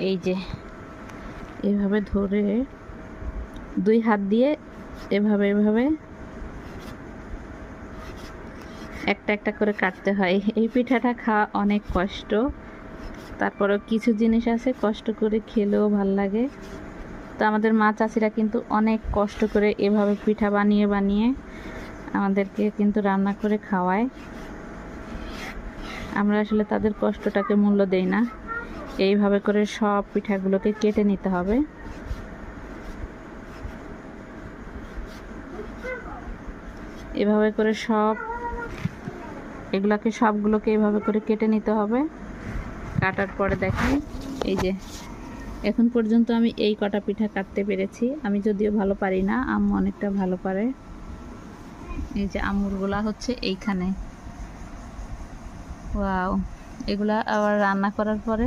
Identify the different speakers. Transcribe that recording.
Speaker 1: এই যে এভাবে ধরে 2 হাত দিয়ে এভাবে এভাবে একটা একটা করে কাটতে হয়। এই পিঠাটা খাওয়া অনেক কষ্ট, তারপরেও কিছু জিনিস আছে কষ্ট করে খেলেও ভাল লাগে। তো আমাদের মা চাচিরা কিন্তু অনেক কষ্ট করে এভাবে পিঠা বানিয়ে বানিয়ে আমাদেরকে কিন্তু রান্না করে খাওয়ায়। আমরা আসলে তাদের কষ্টটাকে মূল্য দেই না। এইভাবে করে সব পিঠাগুলোকে কেটে নিতে হবে। এভাবে করে সবগুলোকে এভাবে করে কেটে নিতে হবে। কাটার পরে দেখেন, এই যে এখন পর্যন্ত আমি এই কটা পিঠা কাটতে পেরেছি। আমি যদিও ভালো পারি না, আম্মু অনেকটা ভালো পারে। এই যে আঙুরগুলা হচ্ছে এইখানে। ওয়াও, এগুলা আবার রান্না করার পরে